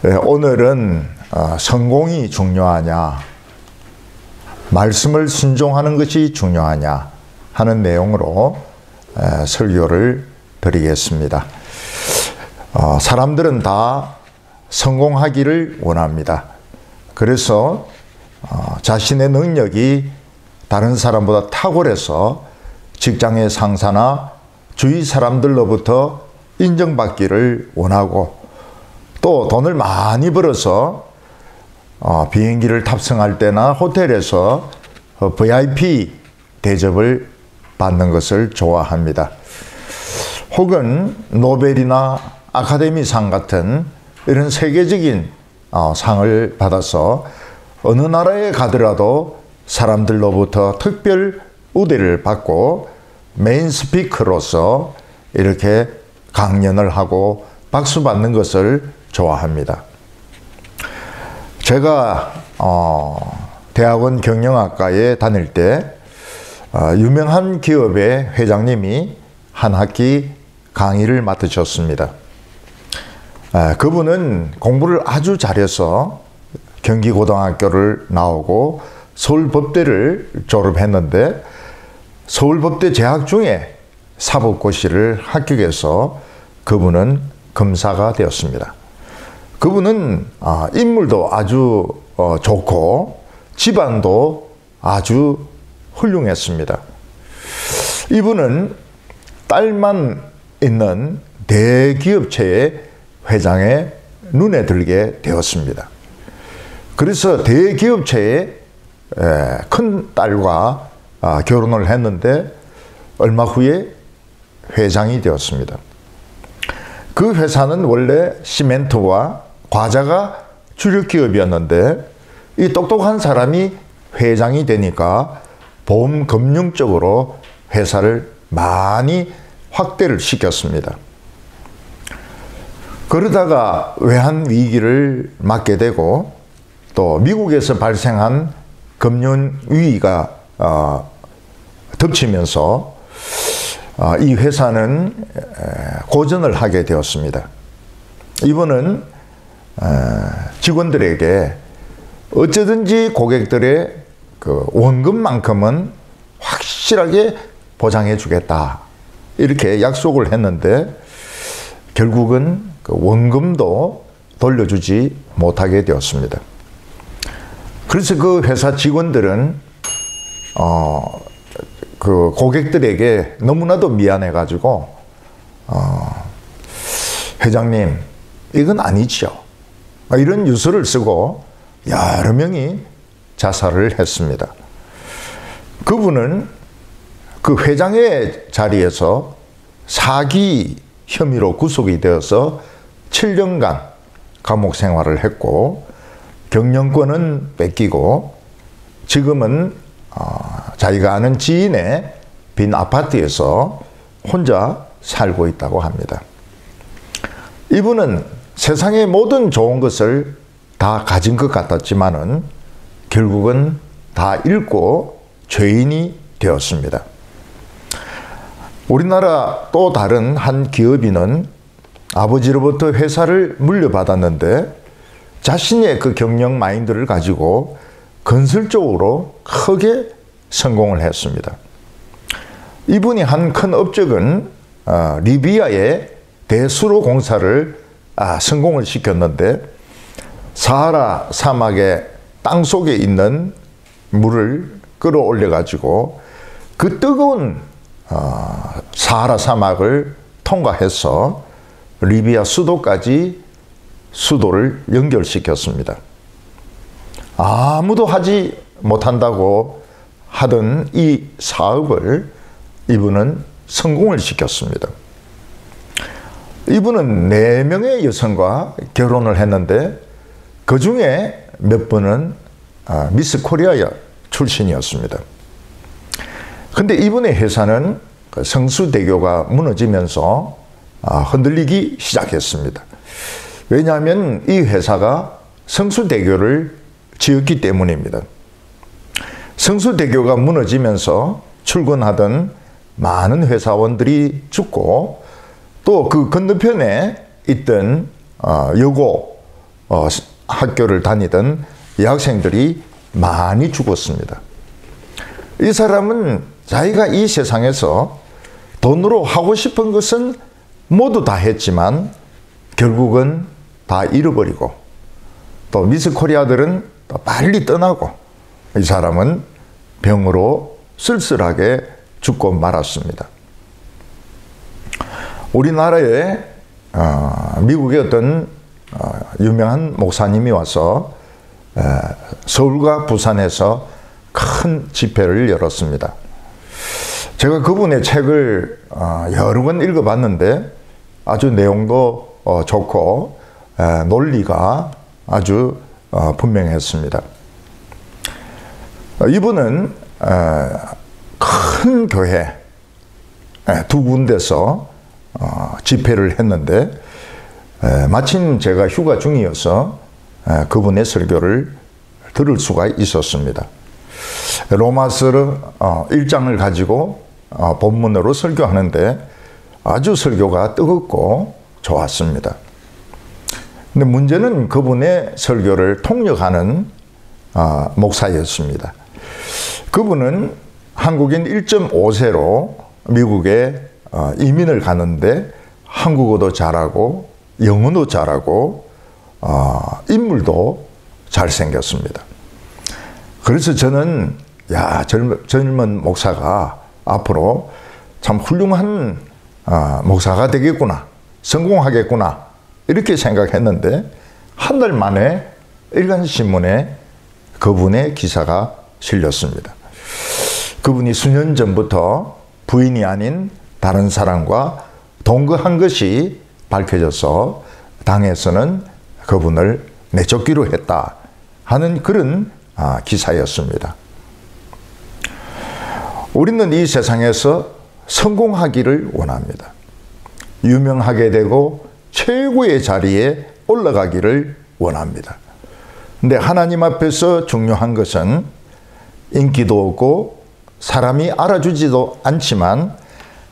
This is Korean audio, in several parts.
오늘은 성공이 중요하냐, 말씀을 순종하는 것이 중요하냐 하는 내용으로 설교를 드리겠습니다. 사람들은 다 성공하기를 원합니다. 그래서 자신의 능력이 다른 사람보다 탁월해서 직장의 상사나 주위 사람들로부터 인정받기를 원하고, 또 돈을 많이 벌어서 비행기를 탑승할 때나 호텔에서 VIP 대접을 받는 것을 좋아합니다. 혹은 노벨이나 아카데미상 같은 이런 세계적인 상을 받아서 어느 나라에 가더라도 사람들로부터 특별 우대를 받고 메인 스피커로서 이렇게 강연을 하고 박수 받는 것을 좋아합니다. 제가 대학원 경영학과에 다닐 때 유명한 기업의 회장님이 한 학기 강의를 맡으셨습니다. 그분은 공부를 아주 잘해서 경기고등학교를 나오고 서울법대를 졸업했는데, 서울법대 재학 중에 사법고시를 합격해서 그분은 검사가 되었습니다. 그분은 인물도 아주 좋고 집안도 아주 훌륭했습니다. 이분은 딸만 있는 대기업체의 회장에 눈에 들게 되었습니다. 그래서 대기업체의 큰 딸과 결혼을 했는데 얼마 후에 회장이 되었습니다. 그 회사는 원래 시멘트와 과자가 주력 기업이었는데, 이 똑똑한 사람이 회장이 되니까 보험 금융 쪽으로 회사를 많이 확대를 시켰습니다. 그러다가 외환 위기를 맞게 되고, 또 미국에서 발생한 금융 위기가 덮치면서 이 회사는 고전을 하게 되었습니다. 이분은 직원들에게 어쩌든지 고객들의 그 원금만큼은 확실하게 보장해 주겠다, 이렇게 약속을 했는데 결국은 그 원금도 돌려주지 못하게 되었습니다. 그래서 그 회사 직원들은 그 고객들에게 너무나도 미안해가지고 회장님, 이건 아니죠, 이런 유서를 쓰고 여러 명이 자살을 했습니다. 그분은 그 회장의 자리에서 사기 혐의로 구속이 되어서 7년간 감옥 생활을 했고, 경영권은 뺏기고 지금은 자기가 아는 지인의 빈 아파트에서 혼자 살고 있다고 합니다. 이분은 세상의 모든 좋은 것을 다 가진 것 같았지만은 결국은 다 잃고 죄인이 되었습니다. 우리나라 또 다른 한 기업인은 아버지로부터 회사를 물려받았는데 자신의 그 경영 마인드를 가지고 건설 쪽으로 크게 성공을 했습니다. 이분이 한 큰 업적은 리비아의 대수로 공사를 성공을 시켰는데, 사하라 사막의 땅 속에 있는 물을 끌어올려 가지고 그 뜨거운 사하라 사막을 통과해서 리비아 수도까지 수도를 연결시켰습니다. 아무도 하지 못한다고 하던 이 사업을 이분은 성공을 시켰습니다. 이분은 4명의 여성과 결혼을 했는데 그 중에 몇 분은 미스 코리아 출신이었습니다. 근데 이분의 회사는 성수대교가 무너지면서 흔들리기 시작했습니다. 왜냐하면 이 회사가 성수대교를 지었기 때문입니다. 성수대교가 무너지면서 출근하던 많은 회사원들이 죽고, 또 그 건너편에 있던 여고 학교를 다니던 여학생들이 많이 죽었습니다. 이 사람은 자기가 이 세상에서 돈으로 하고 싶은 것은 모두 다 했지만 결국은 다 잃어버리고, 또 미스 코리아들은 또 빨리 떠나고, 이 사람은 병으로 쓸쓸하게 죽고 말았습니다. 우리나라에 미국의 어떤 유명한 목사님이 와서 서울과 부산에서 큰 집회를 열었습니다. 제가 그분의 책을 여러 번 읽어봤는데 아주 내용도 좋고 논리가 아주 분명했습니다. 이분은 큰 교회 두 군데서 집회를 했는데 마침 제가 휴가 중이어서 그분의 설교를 들을 수가 있었습니다. 로마서 1장을 가지고 본문으로 설교하는데 아주 설교가 뜨겁고 좋았습니다. 근데 문제는 그분의 설교를 통역하는 목사였습니다. 그분은 한국인 1.5세로 미국에 이민을 가는데 한국어도 잘하고 영어도 잘하고 인물도 잘생겼습니다. 그래서 저는 젊은 목사가 앞으로 참 훌륭한 목사가 되겠구나, 성공하겠구나 이렇게 생각했는데 한 달 만에 일간신문에 그분의 기사가 실렸습니다. 그분이 수년 전부터 부인이 아닌 다른 사람과 동거한 것이 밝혀져서 당에서는 그분을 내쫓기로 했다 하는 그런 기사였습니다. 우리는 이 세상에서 성공하기를 원합니다. 유명하게 되고 최고의 자리에 올라가기를 원합니다. 근데 하나님 앞에서 중요한 것은 인기도 없고 사람이 알아주지도 않지만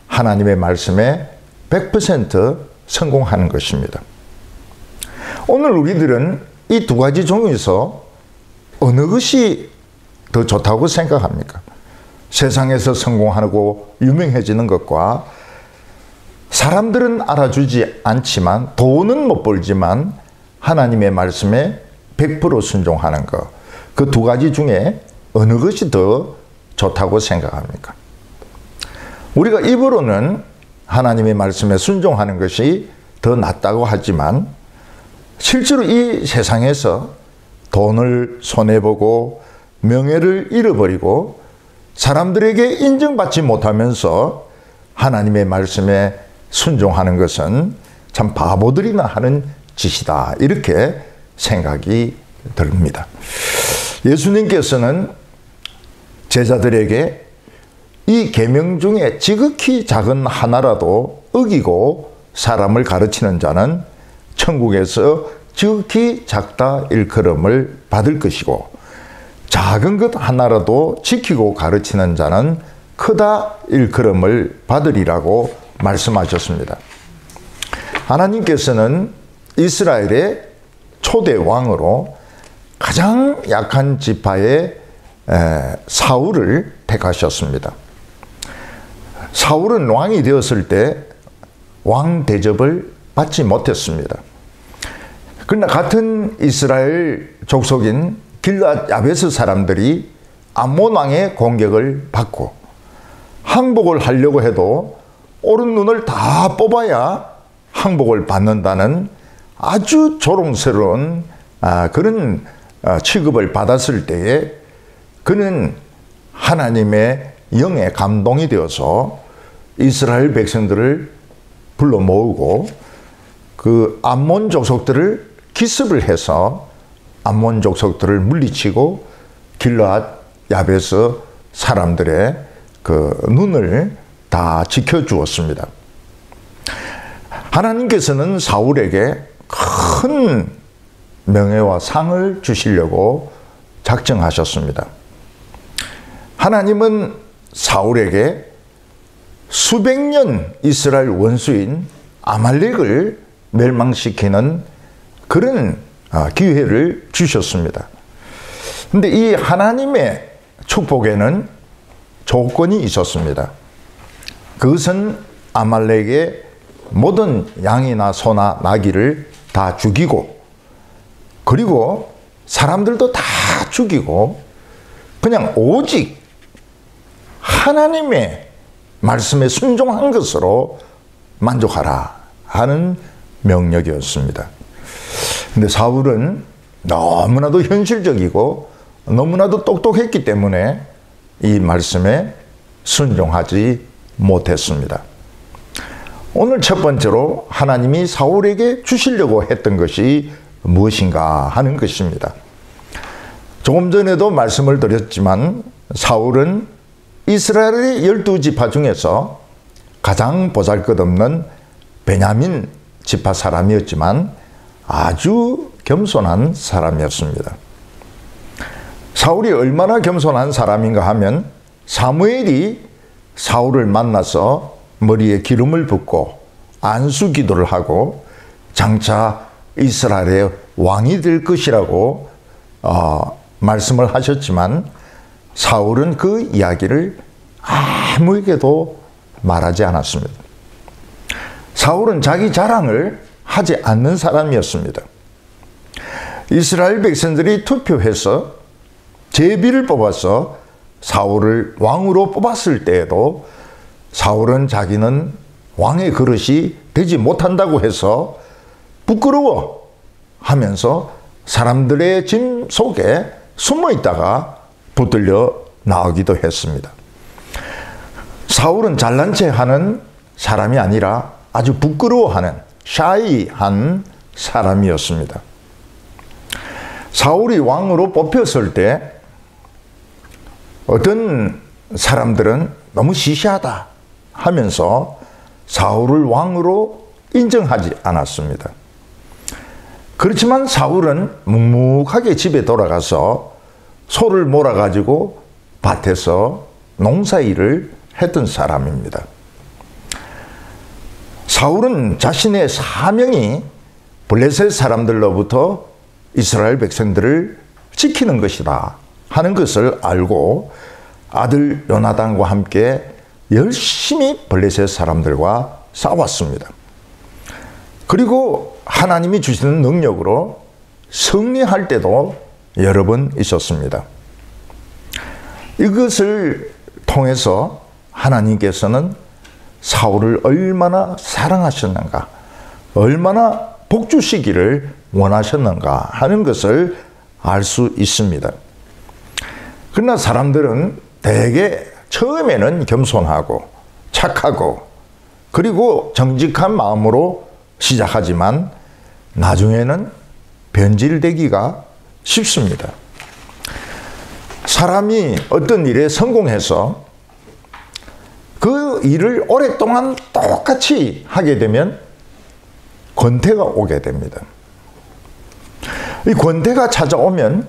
하나님의 말씀에 100% 성공하는 것입니다. 오늘 우리들은 이 두 가지 중에서 어느 것이 더 좋다고 생각합니까? 세상에서 성공하고 유명해지는 것과 사람들은 알아주지 않지만 돈은 못 벌지만 하나님의 말씀에 100% 순종하는 것, 그 두 가지 중에 어느 것이 더 좋다고 생각합니까? 우리가 입으로는 하나님의 말씀에 순종하는 것이 더 낫다고 하지만 실제로 이 세상에서 돈을 손해보고 명예를 잃어버리고 사람들에게 인정받지 못하면서 하나님의 말씀에 순종하는 것은 참 바보들이나 하는 짓이다, 이렇게 생각이 듭니다. 예수님께서는 제자들에게 이 계명 중에 지극히 작은 하나라도 어기고 사람을 가르치는 자는 천국에서 지극히 작다 일컬음을 받을 것이고 작은 것 하나라도 지키고 가르치는 자는 크다 일컬음을 받으리라고 말씀하셨습니다. 하나님께서는 이스라엘의 초대 왕으로 가장 약한 지파의 사울을 택하셨습니다. 사울은 왕이 되었을 때 왕 대접을 받지 못했습니다. 그러나 같은 이스라엘 족속인 길앗 야베스 사람들이 암몬 왕의 공격을 받고 항복을 하려고 해도 오른 눈을 다 뽑아야 항복을 받는다는 아주 조롱스러운 그런 취급을 받았을 때에 그는 하나님의 영에 감동이 되어서 이스라엘 백성들을 불러 모으고 그 암몬 족속들을 기습을 해서 암몬 족속들을 물리치고 길앗 야베스 사람들의 그 눈을 다 지켜주었습니다. 하나님께서는 사울에게 큰 명예와 상을 주시려고 작정하셨습니다. 하나님은 사울에게 수백 년 이스라엘 원수인 아말렉을 멸망시키는 그런 기회를 주셨습니다. 근데 이 하나님의 축복에는 조건이 있었습니다. 그것은 아말렉의 모든 양이나 소나 나귀를 다 죽이고, 그리고 사람들도 다 죽이고, 그냥 오직 하나님의 말씀에 순종한 것으로 만족하라 하는 명령이었습니다. 근데 사울은 너무나도 현실적이고 너무나도 똑똑했기 때문에 이 말씀에 순종하지 못했습니다. 오늘 첫 번째로 하나님이 사울에게 주시려고 했던 것이 무엇인가 하는 것입니다. 조금 전에도 말씀을 드렸지만 사울은 이스라엘의 12지파 중에서 가장 보잘것없는 베냐민 지파 사람이었지만 아주 겸손한 사람이었습니다. 사울이 얼마나 겸손한 사람인가 하면 사무엘이 사울을 만나서 머리에 기름을 붓고 안수 기도를 하고 장차 이스라엘의 왕이 될 것이라고 말씀을 하셨지만 사울은 그 이야기를 아무에게도 말하지 않았습니다. 사울은 자기 자랑을 하지 않는 사람이었습니다. 이스라엘 백성들이 투표해서 제비를 뽑아서 사울을 왕으로 뽑았을 때에도 사울은 자기는 왕의 그릇이 되지 못한다고 해서 부끄러워 하면서 사람들의 짐 속에 숨어 있다가 붙들려 나오기도 했습니다. 사울은 잘난 체 하는 사람이 아니라 아주 부끄러워하는 샤이한 사람이었습니다. 사울이 왕으로 뽑혔을 때 어떤 사람들은 너무 시시하다 하면서 사울을 왕으로 인정하지 않았습니다. 그렇지만 사울은 묵묵하게 집에 돌아가서 소를 몰아가지고 밭에서 농사일을 했던 사람입니다. 사울은 자신의 사명이 블레셋 사람들로부터 이스라엘 백성들을 지키는 것이다 하는 것을 알고 아들 요나단과 함께 열심히 블레셋 사람들과 싸웠습니다. 그리고 하나님이 주시는 능력으로 승리할 때도 여러 번 있었습니다. 이것을 통해서 하나님께서는 사울을 얼마나 사랑하셨는가, 얼마나 복주시기를 원하셨는가 하는 것을 알 수 있습니다. 그러나 사람들은 대개 처음에는 겸손하고 착하고 그리고 정직한 마음으로 시작하지만 나중에는 변질되기가 쉽습니다. 사람이 어떤 일에 성공해서 그 일을 오랫동안 똑같이 하게 되면 권태가 오게 됩니다. 이 권태가 찾아오면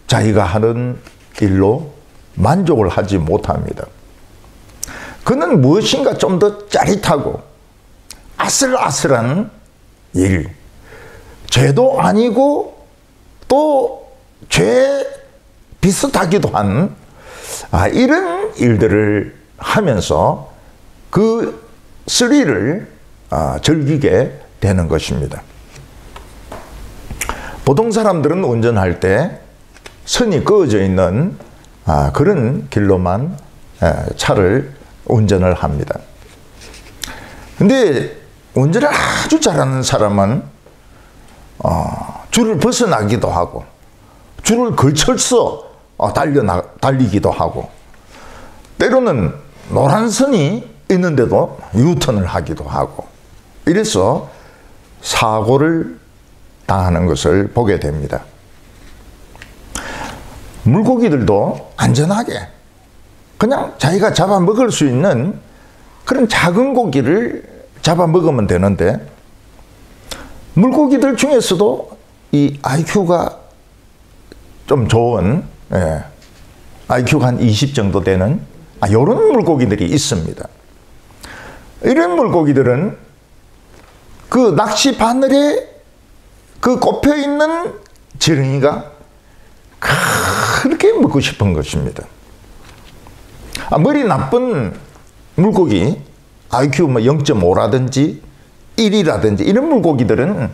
자기가 하는 일로 만족을 하지 못합니다. 그는 무엇인가 좀 더 짜릿하고 아슬아슬한 일, 죄도 아니고 또 죄 비슷하기도 한 이런 일들을 하면서 그 스릴을 즐기게 되는 것입니다. 보통 사람들은 운전할 때 선이 그어져 있는 그런 길로만 차를 운전을 합니다. 근데 운전을 아주 잘하는 사람은 줄을 벗어나기도 하고 줄을 걸쳐서 달리기도 하고 때로는 노란 선이 있는데도 유턴을 하기도 하고 이래서 사고를 당하는 것을 보게 됩니다. 물고기들도 안전하게 그냥 자기가 잡아먹을 수 있는 그런 작은 고기를 잡아먹으면 되는데 물고기들 중에서도 이 IQ가 좀 좋은 IQ가 한 20 정도 되는 이런 물고기들이 있습니다. 이런 물고기들은 그 낚시 바늘에 그 꼽혀 있는 지렁이가 그렇게 먹고 싶은 것입니다. 아무리 나쁜 물고기, IQ 0.5라든지 1이라든지 이런 물고기들은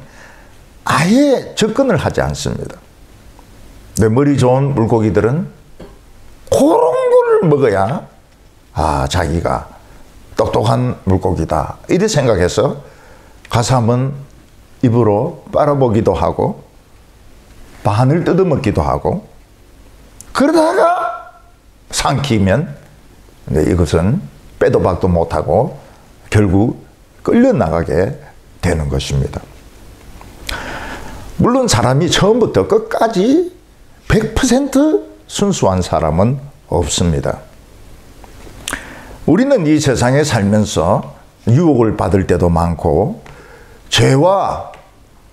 아예 접근을 하지 않습니다. 근데 머리 좋은 물고기들은 그런 거를 먹어야 자기가 똑똑한 물고기다 이렇게 생각해서 가서 한번 입으로 빨아보기도 하고 반을 뜯어먹기도 하고 그러다가 삼키면 이것은 빼도 박도 못하고 결국 끌려나가게 되는 것입니다. 물론 사람이 처음부터 끝까지 100% 순수한 사람은 없습니다. 우리는 이 세상에 살면서 유혹을 받을 때도 많고 죄와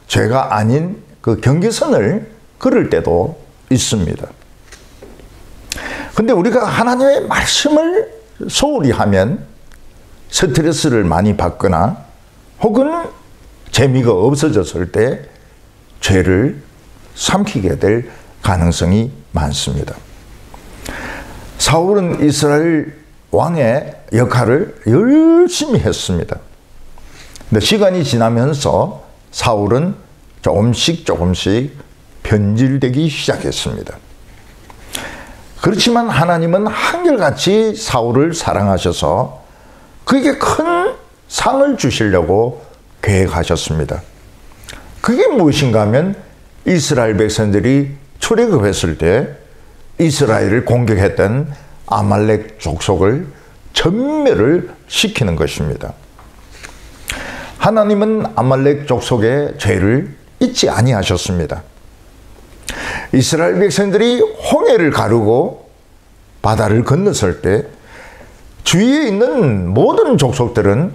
죄가 아닌 그 경계선을 걸을 때도 있습니다. 근데 우리가 하나님의 말씀을 소홀히 하면 스트레스를 많이 받거나 혹은 재미가 없어졌을 때 죄를 삼키게 될 가능성이 많습니다. 사울은 이스라엘 왕의 역할을 열심히 했습니다. 근데 시간이 지나면서 사울은 조금씩 변질되기 시작했습니다. 그렇지만 하나님은 한결같이 사울을 사랑하셔서 그에게 큰 상을 주시려고 계획하셨습니다. 그게 무엇인가 하면 이스라엘 백성들이 출애굽했을 때 이스라엘을 공격했던 아말렉 족속을 전멸을 시키는 것입니다. 하나님은 아말렉 족속의 죄를 잊지 아니하셨습니다. 이스라엘 백성들이 홍해를 가르고 바다를 건넜을 때 주위에 있는 모든 족속들은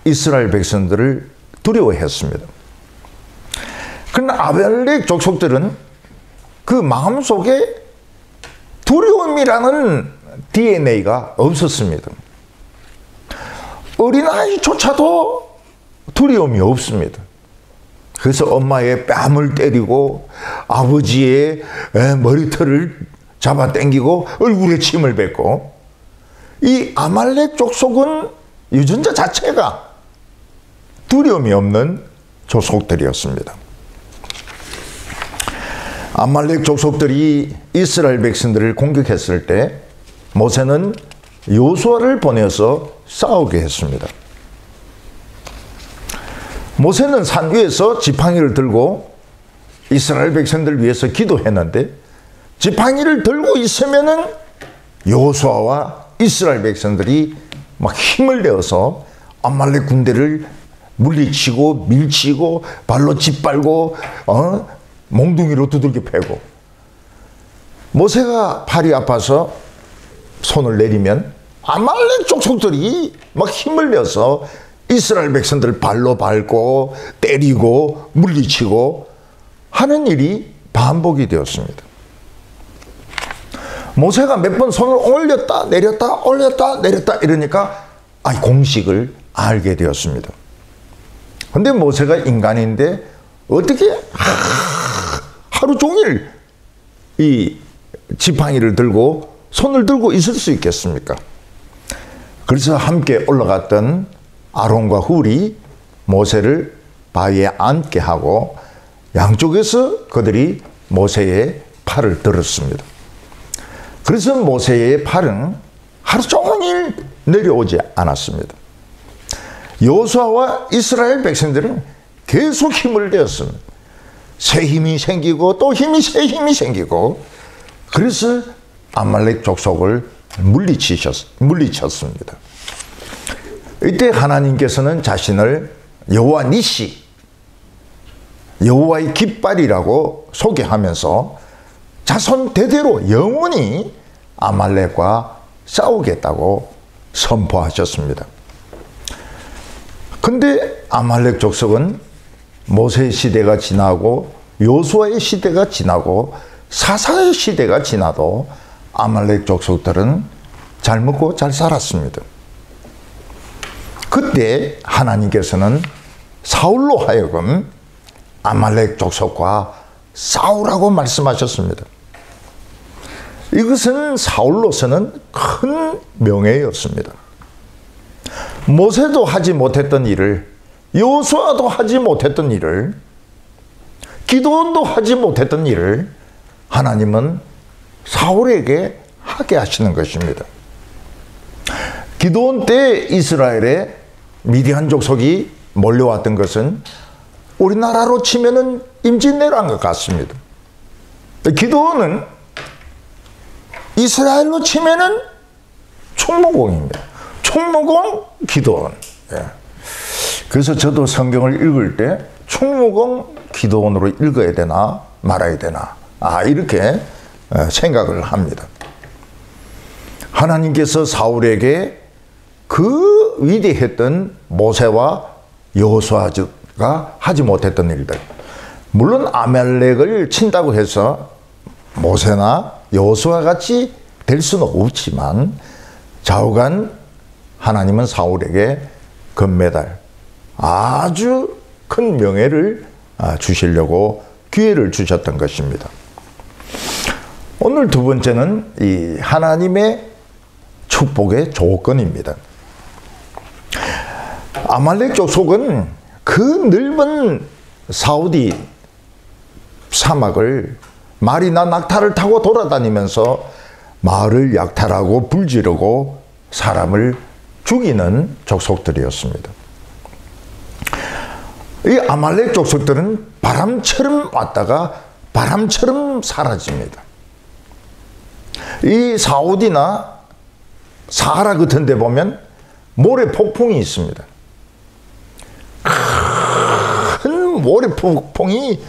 이스라엘 백성들을 두려워했습니다. 그러나 아말렉 족속들은 그 마음속에 두려움이라는 DNA가 없었습니다. 어린아이조차도 두려움이 없습니다. 그래서 엄마의 뺨을 때리고 아버지의 머리털을 잡아 당기고 얼굴에 침을 뱉고 이 아말렉 족속은 유전자 자체가 두려움이 없는 족속들이었습니다. 아말렉 족속들이 이스라엘 백성들을 공격했을 때 모세는 여호수아를 보내서 싸우게 했습니다. 모세는 산 위에서 지팡이를 들고 이스라엘 백성들을 위해서 기도했는데 지팡이를 들고 있으면은 여호수아와 이스라엘 백성들이 막 힘을 내어서 아말렉 군대를 물리치고 밀치고 발로 짓밟고 몽둥이로 두들겨 패고 모세가 팔이 아파서 손을 내리면 아말렉 족속들이 막 힘을 내서 이스라엘 백성들 발로 밟고 때리고 물리치고 하는 일이 반복이 되었습니다. 모세가 몇 번 손을 올렸다 내렸다 올렸다 내렸다 이러니까 공식을 알게 되었습니다. 근데 모세가 인간인데 어떻게 하루 종일 이 지팡이를 들고 손을 들고 있을 수 있겠습니까? 그래서 함께 올라갔던 아론과 훌이 모세를 바위에 앉게 하고 양쪽에서 그들이 모세의 팔을 들었습니다. 그래서 모세의 팔은 하루 종일 내려오지 않았습니다. 여호수아와 이스라엘 백성들은 계속 힘을 내었습니다. 새 힘이 생기고 또 새 힘이 생기고 그래서 아말렉 족속을 물리쳤습니다. 이때 하나님께서는 자신을 여호와 니시, 여호와의 깃발이라고 소개하면서 자손 대대로 영원히 아말렉과 싸우겠다고 선포하셨습니다. 근데 아말렉 족속은 모세의 시대가 지나고 여호수아의 시대가 지나고 사사의 시대가 지나도 아말렉 족속들은 잘 먹고 잘 살았습니다. 그때 하나님께서는 사울로 하여금 아말렉 족속과 싸우라고 말씀하셨습니다. 이것은 사울로서는 큰 명예였습니다. 모세도 하지 못했던 일을, 여호수아도 하지 못했던 일을, 기드온도 하지 못했던 일을 하나님은 사울에게 하게 하시는 것입니다. 기드온 때 이스라엘에 미디안 족속이 몰려왔던 것은 우리나라로 치면은 임진왜란과 같습니다. 기드온은 이스라엘로 치면은 총무공입니다. 총무공 기드온. 예. 그래서 저도 성경을 읽을 때 총무공 기드온으로 읽어야 되나 말아야 되나 이렇게 생각을 합니다. 하나님께서 사울에게 그 위대했던 모세와 여호수아가 하지 못했던 일들, 물론 아말렉을 친다고 해서 모세나 여호수아 같이 될 수는 없지만 좌우간 하나님은 사울에게 금메달, 아주 큰 명예를 주시려고 기회를 주셨던 것입니다. 오늘 두 번째는 이 하나님의 축복의 조건입니다. 아말렉 족속은 그 넓은 사우디 사막을 말이나 낙타를 타고 돌아다니면서 마을을 약탈하고 불지르고 사람을 죽이는 족속들이었습니다. 이 아말렉 족속들은 바람처럼 왔다가 바람처럼 사라집니다. 이 사우디나 사하라 같은 데 보면 모래 폭풍이 있습니다. 큰 모래 폭풍이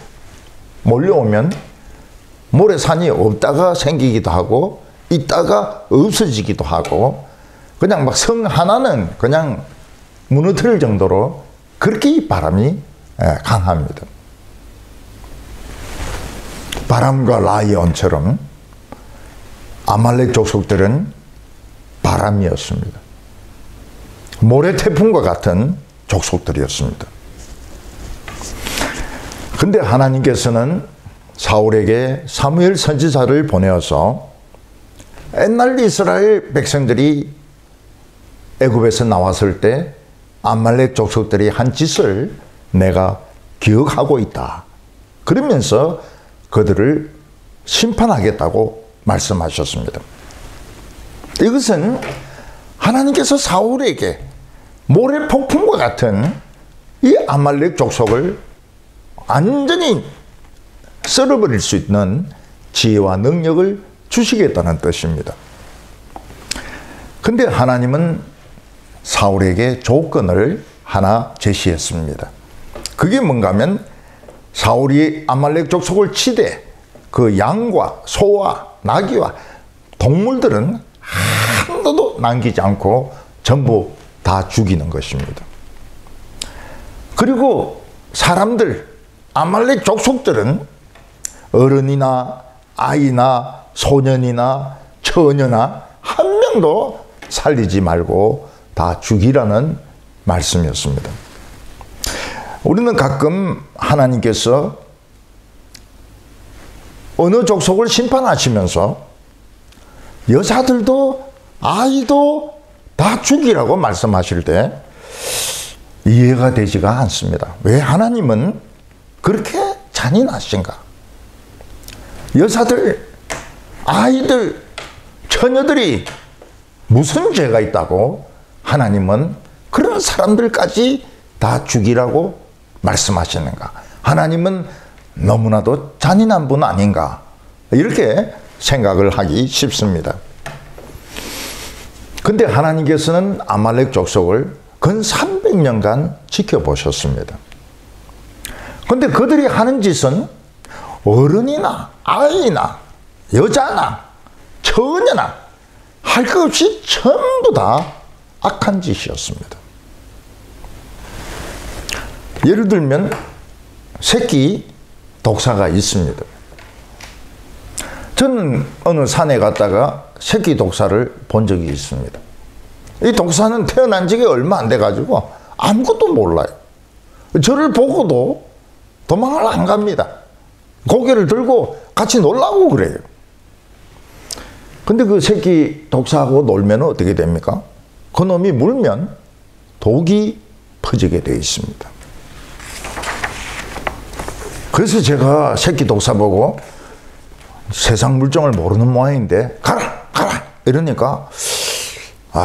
몰려오면 모래산이 없다가 생기기도 하고 있다가 없어지기도 하고 그냥 막 성 하나는 그냥 무너뜨릴 정도로 그렇게 이 바람이 강합니다. 바람과 라이온처럼 아말렉 족속들은 바람이었습니다. 모래 태풍과 같은 족속들이었습니다. 근데 하나님께서는 사울에게 사무엘 선지자를 보내어서 옛날 이스라엘 백성들이 애굽에서 나왔을 때 아말렉 족속들이 한 짓을 내가 기억하고 있다. 그러면서 그들을 심판하겠다고 말씀하셨습니다. 이것은 하나님께서 사울에게 모래 폭풍과 같은 이 아말렉 족속을 완전히 썰어버릴 수 있는 지혜와 능력을 주시겠다는 뜻입니다. 근데 하나님은 사울에게 조건을 하나 제시했습니다. 그게 뭔가 하면 사울이 아말렉 족속을 치되 그 양과 소와 나귀와 동물들은 하나도 남기지 않고 전부 다 죽이는 것입니다. 그리고 사람들, 아말렉 족속들은 어른이나 아이나 소년이나 처녀나 한 명도 살리지 말고 다 죽이라는 말씀이었습니다. 우리는 가끔 하나님께서 어느 족속을 심판하시면서 여자들도 아이도 다 죽이라고 말씀하실 때 이해가 되지가 않습니다. 왜 하나님은 그렇게 잔인하신가? 여자들, 아이들, 처녀들이 무슨 죄가 있다고 하나님은 그런 사람들까지 다 죽이라고 말씀하시는가? 하나님은 너무나도 잔인한 분 아닌가? 이렇게 생각을 하기 쉽습니다. 근데 하나님께서는 아말렉 족속을 근 300년간 지켜보셨습니다. 근데 그들이 하는 짓은 어른이나 아이나 여자나 처녀나 할 것 없이 전부 다 악한 짓이었습니다. 예를 들면 새끼 독사가 있습니다. 저는 어느 산에 갔다가 새끼 독사를 본 적이 있습니다. 이 독사는 태어난 지가 얼마 안 돼가지고 아무것도 몰라요. 저를 보고도 도망을 안 갑니다. 고개를 들고 같이 놀라고 그래요. 근데 그 새끼 독사하고 놀면 어떻게 됩니까? 그 놈이 물면 독이 퍼지게 되어 있습니다. 그래서 제가 새끼 독사 보고 세상 물정을 모르는 모양인데 가라 가라 이러니까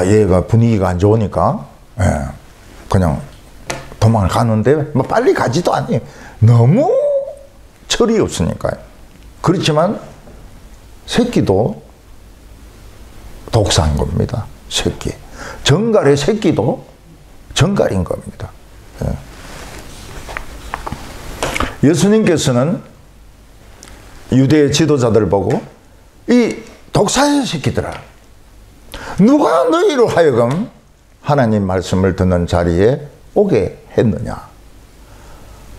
얘가 분위기가 안 좋으니까 그냥 도망을 가는데 뭐 빨리 가지도 않니. 너무 철이 없으니까요. 그렇지만 새끼도 독사인 겁니다. 새끼. 정갈의 새끼도 정갈인 겁니다. 예수님께서는 유대 지도자들 보고 이 독사의 새끼들아, 누가 너희로 하여금 하나님 말씀을 듣는 자리에 오게 했느냐.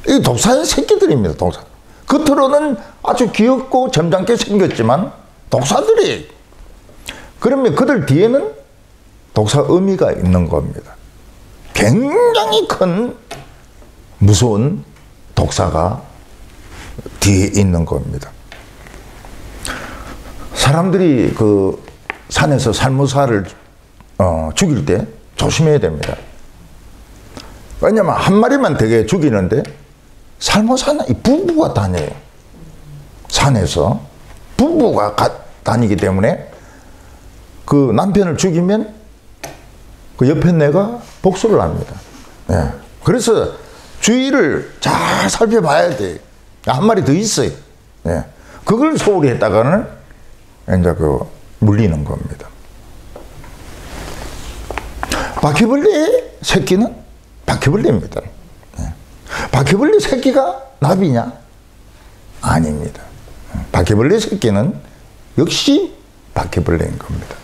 이 독사의 새끼들입니다. 독사. 겉으로는 아주 귀엽고 점잖게 생겼지만 독사들이. 그러면 그들 뒤에는 독사 의미가 있는 겁니다. 굉장히 큰 무서운 독사가 뒤에 있는 겁니다. 사람들이 그 산에서 살모사를 죽일 때 조심해야 됩니다. 왜냐면 한 마리만 되게 죽이는데 살모사는 이 부부가 다녀요. 산에서 부부가 다니기 때문에 그 남편을 죽이면 그 옆에 내가 복수를 합니다. 그래서 주위를 잘 살펴봐야 돼요. 한 마리 더 있어요. 그걸 소홀히 했다가는 이제 물리는 겁니다. 바퀴벌레의 새끼는 바퀴벌레입니다. 바퀴벌레 새끼가 나비냐? 아닙니다. 바퀴벌레 새끼는 역시 바퀴벌레인 겁니다.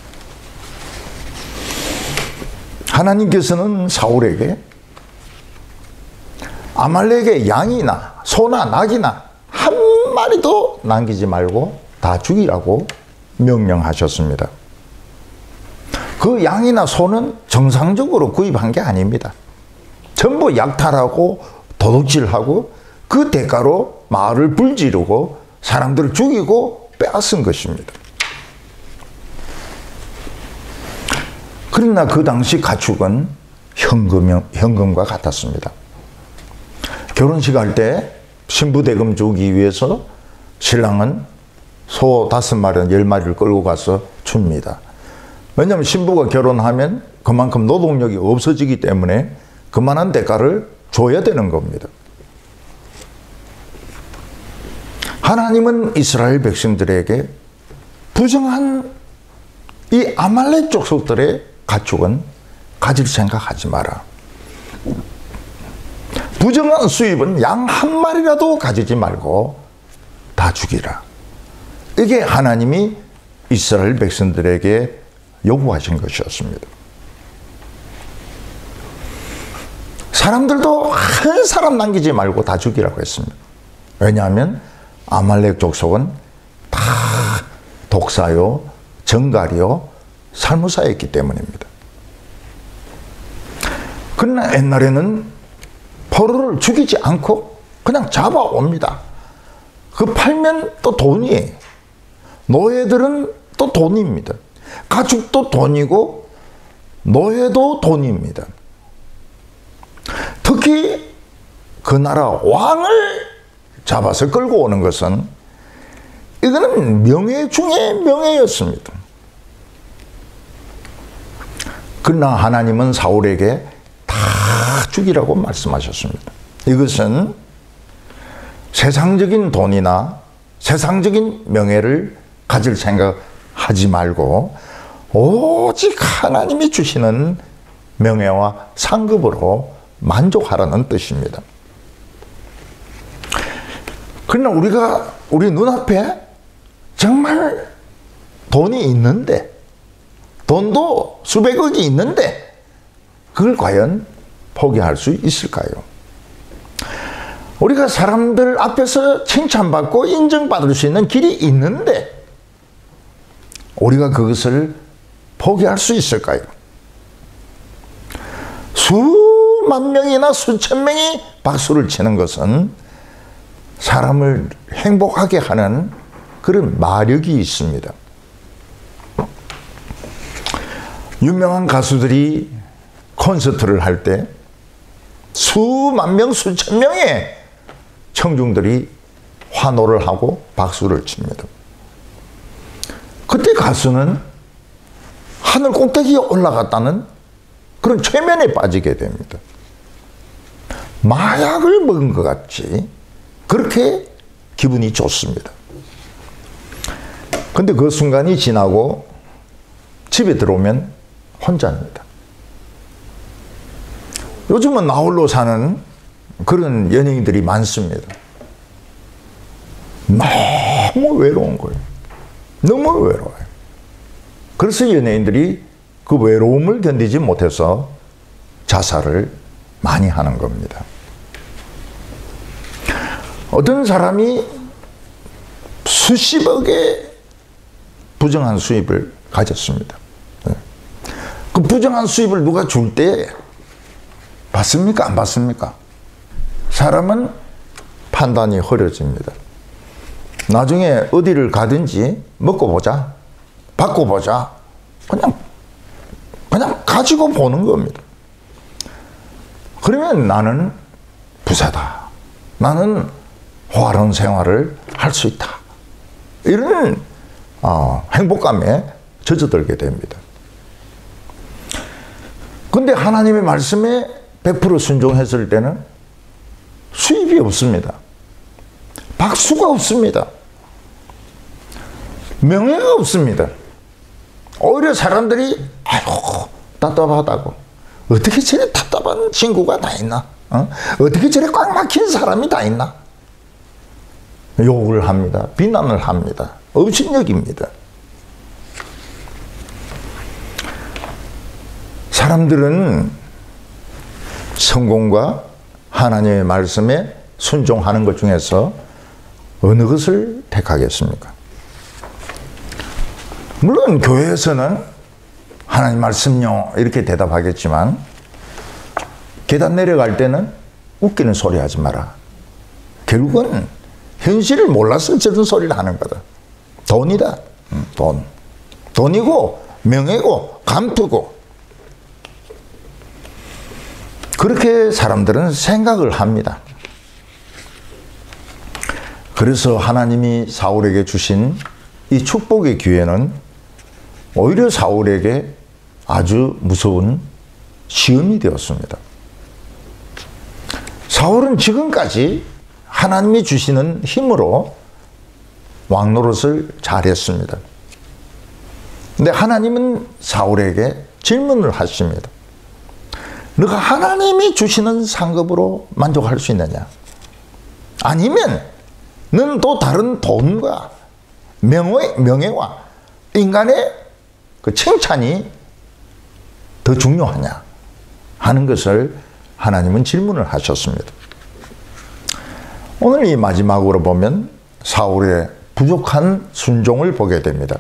하나님께서는 사울에게 아말렉의 양이나 소나 낙이나 한 마리도 남기지 말고 다 죽이라고 명령하셨습니다. 그 양이나 소는 정상적으로 구입한 게 아닙니다. 전부 약탈하고 도둑질하고 그 대가로 마을을 불지르고 사람들을 죽이고 빼앗은 것입니다. 그러나 그 당시 가축은 현금과 같았습니다. 결혼식 할 때 신부 대금 주기 위해서 신랑은 소 5마리, 10마리를 끌고 가서 줍니다. 왜냐하면 신부가 결혼하면 그만큼 노동력이 없어지기 때문에 그만한 대가를 줘야 되는 겁니다. 하나님은 이스라엘 백성들에게 부정한 이 아말렉 족속들의 가축은 가질 생각하지 마라. 부정한 수입은 양 한 마리라도 가지지 말고 다 죽이라. 이게 하나님이 이스라엘 백성들에게 요구하신 것이었습니다. 사람들도 한 사람 남기지 말고 다 죽이라고 했습니다. 왜냐하면 아말렉 족속은 다 독사요, 정갈이요, 살모사였기 때문입니다. 그러나 옛날에는 포로를 죽이지 않고 그냥 잡아옵니다. 그 팔면 또 돈이에요. 노예들은 또 돈입니다. 가축도 돈이고 노예도 돈입니다. 특히 그 나라 왕을 잡아서 끌고 오는 것은 이거는 명예 중에 명예였습니다. 그러나 하나님은 사울에게 다 죽이라고 말씀하셨습니다. 이것은 세상적인 돈이나 세상적인 명예를 가질 생각하지 말고 오직 하나님이 주시는 명예와 상급으로 만족하라는 뜻입니다. 그러나 우리 눈앞에 정말 돈이 있는데, 돈도 수백억이 있는데 그걸 과연 포기할 수 있을까요? 우리가 사람들 앞에서 칭찬받고 인정받을 수 있는 길이 있는데 우리가 그것을 포기할 수 있을까요? 수만 명이나 수천 명이 박수를 치는 것은 사람을 행복하게 하는 그런 마력이 있습니다. 유명한 가수들이 콘서트를 할 때 수만 명, 수천 명의 청중들이 환호를 하고 박수를 칩니다. 그때 가수는 하늘 꼭대기에 올라갔다는 그런 최면에 빠지게 됩니다. 마약을 먹은 것 같이 그렇게 기분이 좋습니다. 근데 그 순간이 지나고 집에 들어오면 혼자입니다. 요즘은 나홀로 사는 그런 연예인들이 많습니다. 너무 외로운 거예요. 너무 외로워요. 그래서 연예인들이 그 외로움을 견디지 못해서 자살을 많이 하는 겁니다. 어떤 사람이 수십억의 부정한 수입을 가졌습니다. 그 부정한 수입을 누가 줄 때 받습니까? 안 받습니까? 사람은 판단이 흐려집니다. 나중에 어디를 가든지 먹고 보자, 받고 보자, 그냥 가지고 보는 겁니다. 그러면 나는 부자다. 나는 호화로운 생활을 할 수 있다. 이런 행복감에 젖어들게 됩니다. 근데 하나님의 말씀에 100% 순종했을 때는 수입이 없습니다. 박수가 없습니다. 명예가 없습니다. 오히려 사람들이 아이고 답답하다고, 어떻게 저래 답답한 친구가 다 있나? 어떻게 저래 꽉 막힌 사람이 다 있나? 욕을 합니다. 비난을 합니다. 업신여깁니다. 사람들은 성공과 하나님의 말씀에 순종하는 것 중에서 어느 것을 택하겠습니까? 물론 교회에서는 하나님 말씀요 이렇게 대답하겠지만 계단 내려갈 때는 웃기는 소리 하지 마라. 결국은 현실을 몰라서 저런 소리를 하는 거다. 돈이다. 돈. 돈이고 명예고 감투고. 그렇게 사람들은 생각을 합니다. 그래서 하나님이 사울에게 주신 이 축복의 기회는 오히려 사울에게 아주 무서운 시험이 되었습니다. 사울은 지금까지 하나님이 주시는 힘으로 왕 노릇을 잘했습니다. 근데 하나님은 사울에게 질문을 하십니다. 너가 하나님이 주시는 상급으로 만족할 수 있느냐? 아니면 너는 또 다른 돈과 명예와 인간의 그 칭찬이 더 중요하냐 하는 것을 하나님은 질문을 하셨습니다. 오늘 이 마지막으로 보면 사울의 부족한 순종을 보게 됩니다.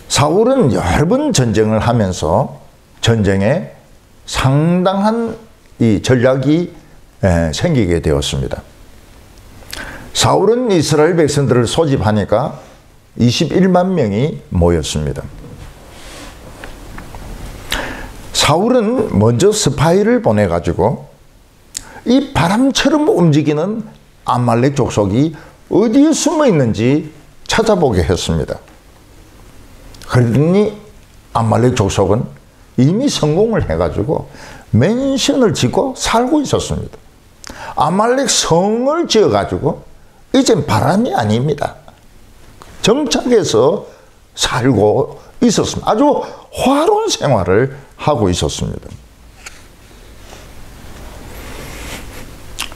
사울은 여러 번 전쟁을 하면서 전쟁에 상당한 이 전략이 생기게 되었습니다. 사울은 이스라엘 백성들을 소집하니까 21만 명이 모였습니다. 사울은 먼저 스파이를 보내가지고 이 바람처럼 움직이는 아말렉 족속이 어디에 숨어 있는지 찾아보게 했습니다. 그러더니 아말렉 족속은 이미 성공을 해가지고 맨션을 짓고 살고 있었습니다. 아말렉 성을 지어가지고 이젠 바람이 아닙니다. 정착해서 살고 있었습니다. 아주 화로운 생활을 하고 있었습니다.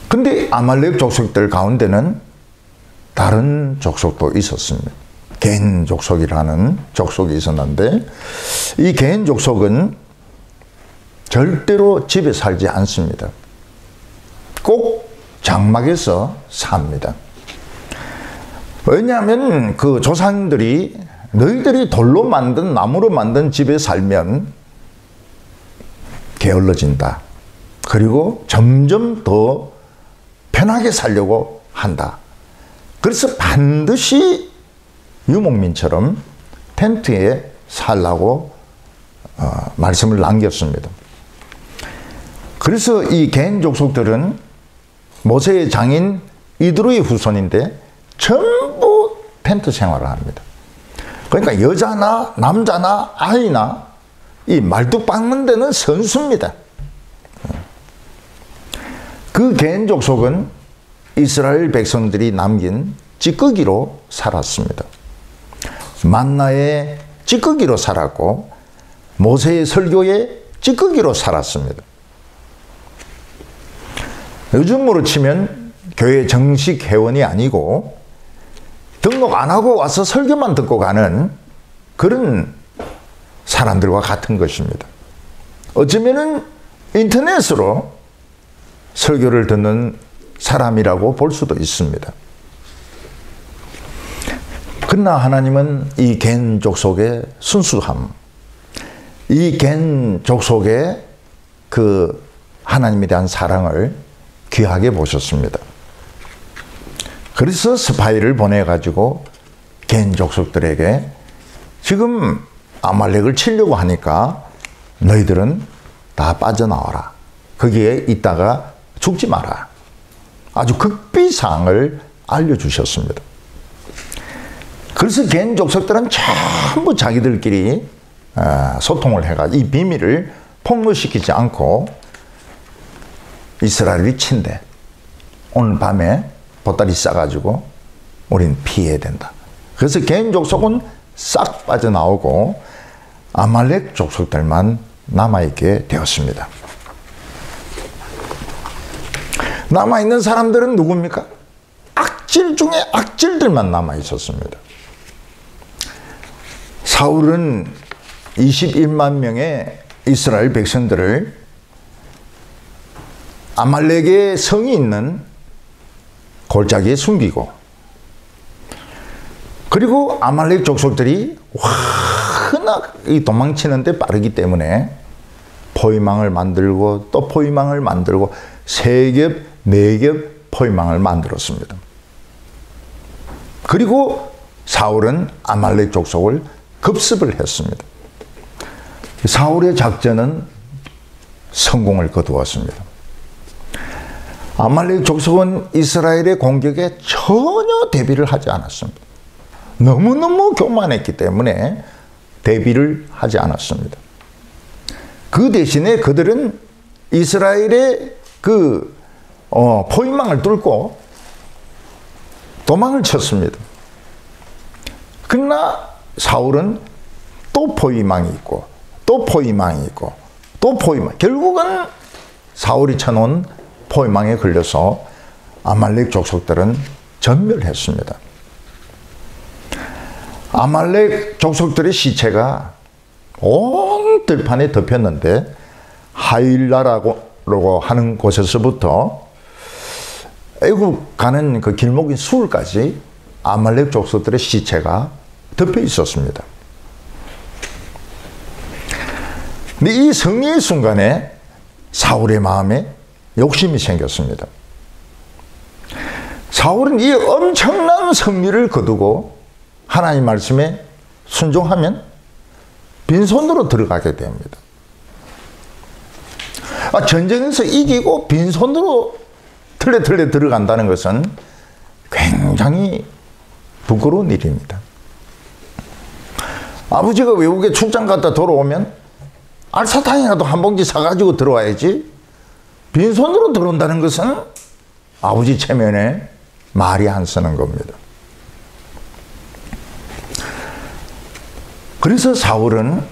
근데 아말렉 족속들 가운데는 다른 족속도 있었습니다. 겐 족속이라는 족속이 있었는데 이 겐 족속은 절대로 집에 살지 않습니다. 꼭 장막에서 삽니다. 왜냐하면 그 조상들이 너희들이 돌로 만든 나무로 만든 집에 살면 게을러진다. 그리고 점점 더 편하게 살려고 한다. 그래서 반드시 유목민처럼 텐트에 살라고 말씀을 남겼습니다. 그래서 이 겐 족속들은 모세의 장인 이드로의 후손인데 전부 텐트 생활을 합니다. 그러니까 여자나 남자나 아이나 이 말뚝 박는 데는 선수입니다. 그 겐 족속은 이스라엘 백성들이 남긴 찌꺼기로 살았습니다. 만나의 찌꺼기로 살았고 모세의 설교의 찌꺼기로 살았습니다. 요즘으로 치면 교회 정식 회원이 아니고 등록 안 하고 와서 설교만 듣고 가는 그런 사람들과 같은 것입니다. 어쩌면은 인터넷으로 설교를 듣는 사람이라고 볼 수도 있습니다. 그러나 하나님은 이 겐 족속의 순수함, 이 겐 족속의 그 하나님에 대한 사랑을 귀하게 보셨습니다. 그래서 스파이를 보내가지고 겐 족속들에게 지금 아말렉을 치려고 하니까 너희들은 다 빠져나와라. 거기에 있다가 죽지 마라. 아주 극비사항을 알려주셨습니다. 그래서 겐 족속들은 전부 자기들끼리 소통을 해가지고 이 비밀을 폭로시키지 않고 이스라엘이 친대. 오늘 밤에 보따리 싸가지고 우린 피해야 된다. 그래서 겐 족속은 싹 빠져나오고 아말렉 족속들만 남아있게 되었습니다. 남아있는 사람들은 누굽니까? 악질 중에 악질들만 남아있었습니다. 사울은 21만 명의 이스라엘 백성들을 아말렉의 성이 있는 골짜기에 숨기고, 그리고 아말렉 족속들이 워낙 도망치는데 빠르기 때문에 포위망을 만들고 또 포위망을 만들고 3겹, 4겹 포위망을 만들었습니다. 그리고 사울은 아말렉 족속을 급습을 했습니다. 사울의 작전은 성공을 거두었습니다. 아말렉 족속은 이스라엘의 공격에 전혀 대비를 하지 않았습니다. 너무너무 교만했기 때문에 대비를 하지 않았습니다. 그 대신에 그들은 이스라엘의 그 포위망을 뚫고 도망을 쳤습니다. 그러나 사울은 또 포위망이 있고 또 포위망이 있고 또 포위망, 결국은 사울이 쳐놓은 포위망에 걸려서 아말렉 족속들은 전멸했습니다. 아말렉 족속들의 시체가 온 들판에 덮였는데 하일라라고 하는 곳에서부터 애굽 가는 그 길목인 수울까지 아말렉 족속들의 시체가 덮여 있었습니다. 근데 이 승리의 순간에 사울의 마음에 욕심이 생겼습니다. 사울은 이 엄청난 승리를 거두고 하나님 말씀에 순종하면 빈손으로 들어가게 됩니다. 전쟁에서 이기고 빈손으로 털레털레 들어간다는 것은 굉장히 부끄러운 일입니다. 아버지가 외국에 출장 갔다 돌아오면 알사탕이라도 한 봉지 사가지고 들어와야지, 빈손으로 들어온다는 것은 아버지 체면에 말이 안 쓰는 겁니다. 그래서 사울은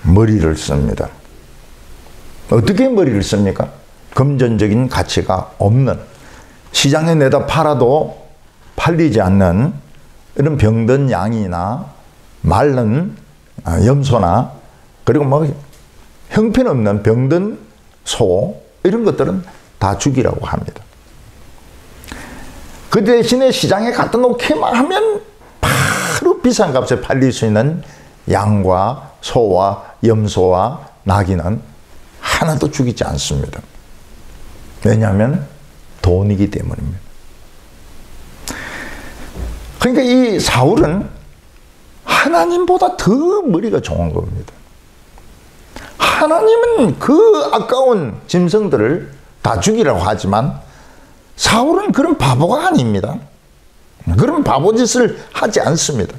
머리를 씁니다. 어떻게 머리를 씁니까? 금전적인 가치가 없는, 시장에 내다 팔아도 팔리지 않는 이런 병든 양이나 마른 염소나, 그리고 뭐 형편없는 병든 소, 이런 것들은 다 죽이라고 합니다. 그 대신에 시장에 갖다 놓기만 하면 바로 비싼 값에 팔릴 수 있는 양과 소와 염소와 나귀는 하나도 죽이지 않습니다. 왜냐하면 돈이기 때문입니다. 그러니까 이 사울은 하나님보다 더 머리가 좋은 겁니다. 하나님은 그 아까운 짐승들을 다 죽이라고 하지만 사울은 그런 바보가 아닙니다. 그런 바보짓을 하지 않습니다.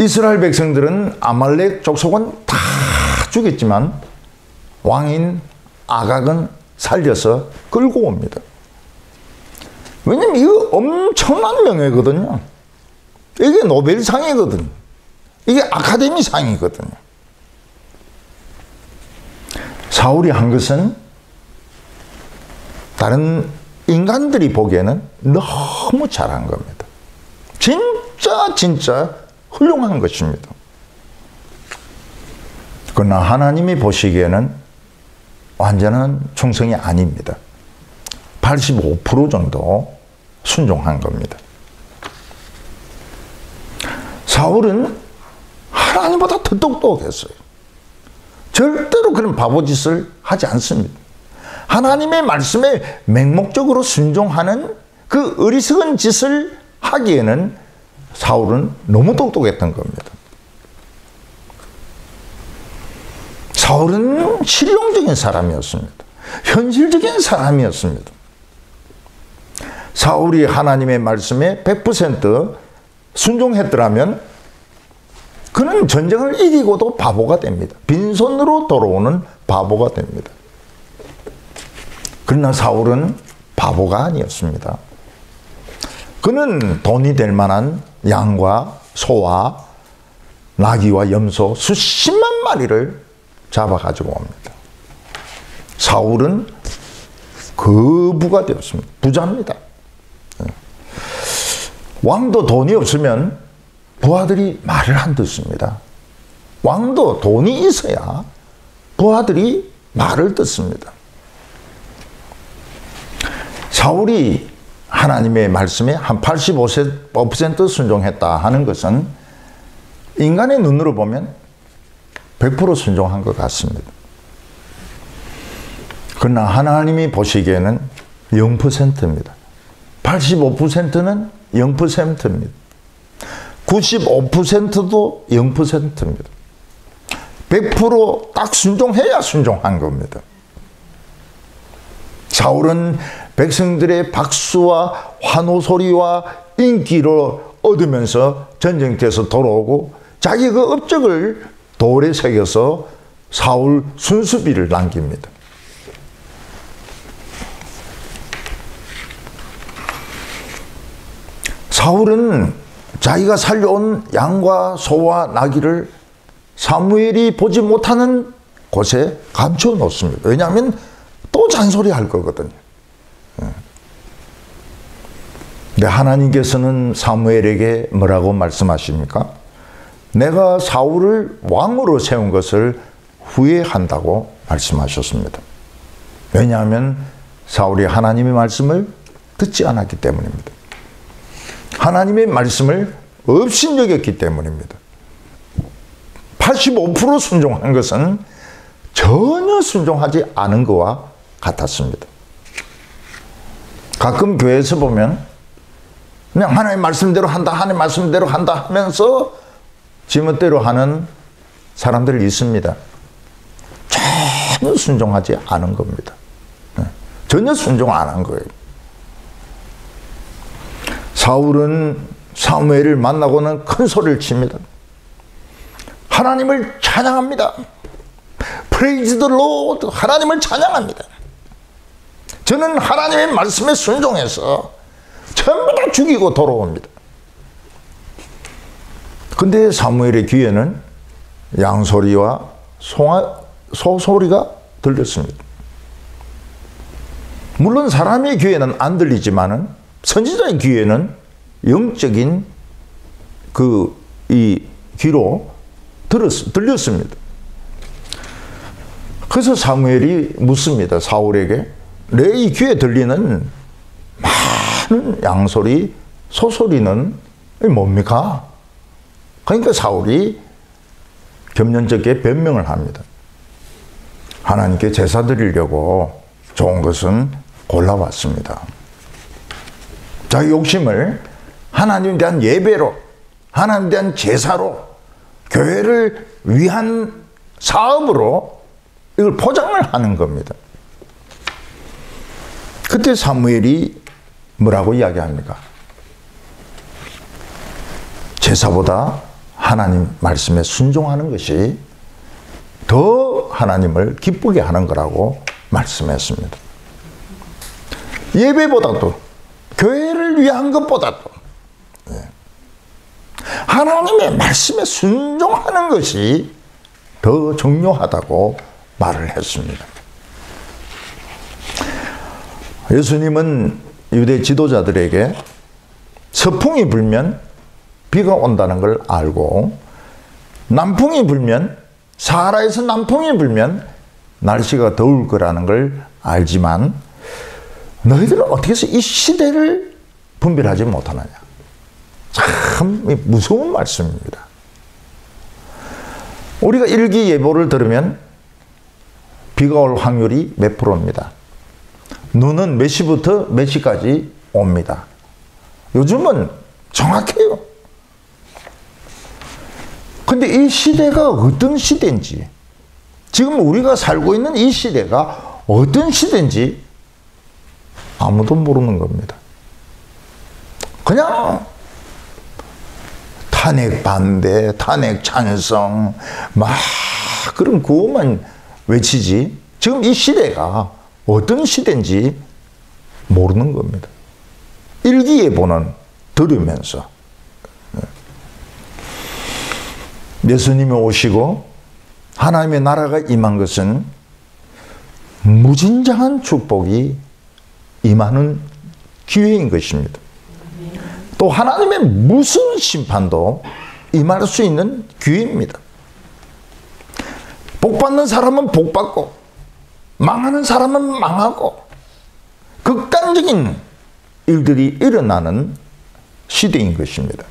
이스라엘 백성들은 아말렉 족속은 다 죽였지만 왕인 아각은 살려서 끌고 옵니다. 왜냐면 이거 엄청난 명예거든요. 이게 노벨상이거든요. 이게 아카데미상이거든요. 사울이 한 것은 다른 인간들이 보기에는 너무 잘한 겁니다. 진짜 훌륭한 것입니다. 그러나 하나님이 보시기에는 완전한 충성이 아닙니다. 85% 정도 순종한 겁니다. 사울은 하나님보다 더 똑똑했어요. 절대로 그런 바보짓을 하지 않습니다. 하나님의 말씀에 맹목적으로 순종하는 그 어리석은 짓을 하기에는 사울은 너무 똑똑했던 겁니다. 사울은 실용적인 사람이었습니다. 현실적인 사람이었습니다. 사울이 하나님의 말씀에 100% 순종했더라면 그는 전쟁을 이기고도 바보가 됩니다. 빈손으로 돌아오는 바보가 됩니다. 그러나 사울은 바보가 아니었습니다. 그는 돈이 될 만한 양과 소와 나귀와 염소 수십만 마리를 잡아가지고 옵니다. 사울은 거부가 되었습니다. 부자입니다. 왕도 돈이 없으면 부하들이 말을 안 듣습니다. 왕도 돈이 있어야 부하들이 말을 듣습니다. 사울이 하나님의 말씀에 한 85% 순종했다 하는 것은 인간의 눈으로 보면 100% 순종한 것 같습니다. 그러나 하나님이 보시기에는 0%입니다. 85%는 0%입니다. 95%도 0%입니다. 100% 딱 순종해야 순종한 겁니다. 사울은 백성들의 박수와 환호 소리와 인기를 얻으면서 전쟁터에서 돌아오고 자기 그 업적을 돌에 새겨서 사울 순수비를 남깁니다. 사울은 자기가 살려온 양과 소와 나귀를 사무엘이 보지 못하는 곳에 감춰 놓습니다. 왜냐하면 또 잔소리할 거거든요. 근데 하나님께서는 사무엘에게 뭐라고 말씀하십니까? 내가 사울을 왕으로 세운 것을 후회한다고 말씀하셨습니다. 왜냐하면 사울이 하나님의 말씀을 듣지 않았기 때문입니다. 하나님의 말씀을 업신여겼기 때문입니다. 85% 순종한 것은 전혀 순종하지 않은 것과 같았습니다. 가끔 교회에서 보면 그냥 하나님의 말씀대로 한다, 하나님의 말씀대로 한다 하면서 지멋대로 하는 사람들이 있습니다. 전혀 순종하지 않은 겁니다. 전혀 순종 안 한 거예요. 사울은 사무엘을 만나고는 큰 소리를 칩니다. 하나님을 찬양합니다. Praise the Lord. 하나님을 찬양합니다. 저는 하나님의 말씀에 순종해서 전부 다 죽이고 돌아옵니다. 근데 사무엘의 귀에는 양소리와 소소리가 들렸습니다. 물론 사람의 귀에는 안 들리지만은 선지자의 귀에는 영적인 이 귀로 들렸습니다. 그래서 사무엘이 묻습니다. 사울에게 내 이 귀에 들리는 많은 양소리, 소소리는 뭡니까? 그러니까 사울이 겸연쩍게 변명을 합니다. 하나님께 제사 드리려고 좋은 것은 골라왔습니다. 자기 욕심을 하나님에 대한 예배로, 하나님에 대한 제사로, 교회를 위한 사업으로 이걸 포장을 하는 겁니다. 그때 사무엘이 뭐라고 이야기합니까? 제사보다 하나님 말씀에 순종하는 것이 더 하나님을 기쁘게 하는 거라고 말씀했습니다. 예배보다도, 교회를 위한 것보다도 하나님의 말씀에 순종하는 것이 더 중요하다고 말을 했습니다. 예수님은 유대 지도자들에게 서풍이 불면 비가 온다는 걸 알고, 남풍이 불면, 사하라에서 남풍이 불면 날씨가 더울 거라는 걸 알지만 너희들은 어떻게 해서 이 시대를 분별하지 못하느냐. 참 무서운 말씀입니다. 우리가 일기예보를 들으면 비가 올 확률이 몇 프로입니다. 눈은 몇 시부터 몇 시까지 옵니다. 요즘은 정확해요. 근데 이 시대가 어떤 시대인지, 지금 우리가 살고 있는 이 시대가 어떤 시대인지 아무도 모르는 겁니다. 그냥 탄핵 반대, 탄핵 찬성, 막 그런 구호만 외치지 지금 이 시대가 어떤 시대인지 모르는 겁니다. 일기예보는 들으면서 예수님이 오시고 하나님의 나라가 임한 것은 무진장한 축복이 임하는 기회인 것입니다. 또 하나님의 무슨 심판도 임할 수 있는 기회입니다. 복받는 사람은 복받고 망하는 사람은 망하고 극단적인 일들이 일어나는 시대인 것입니다.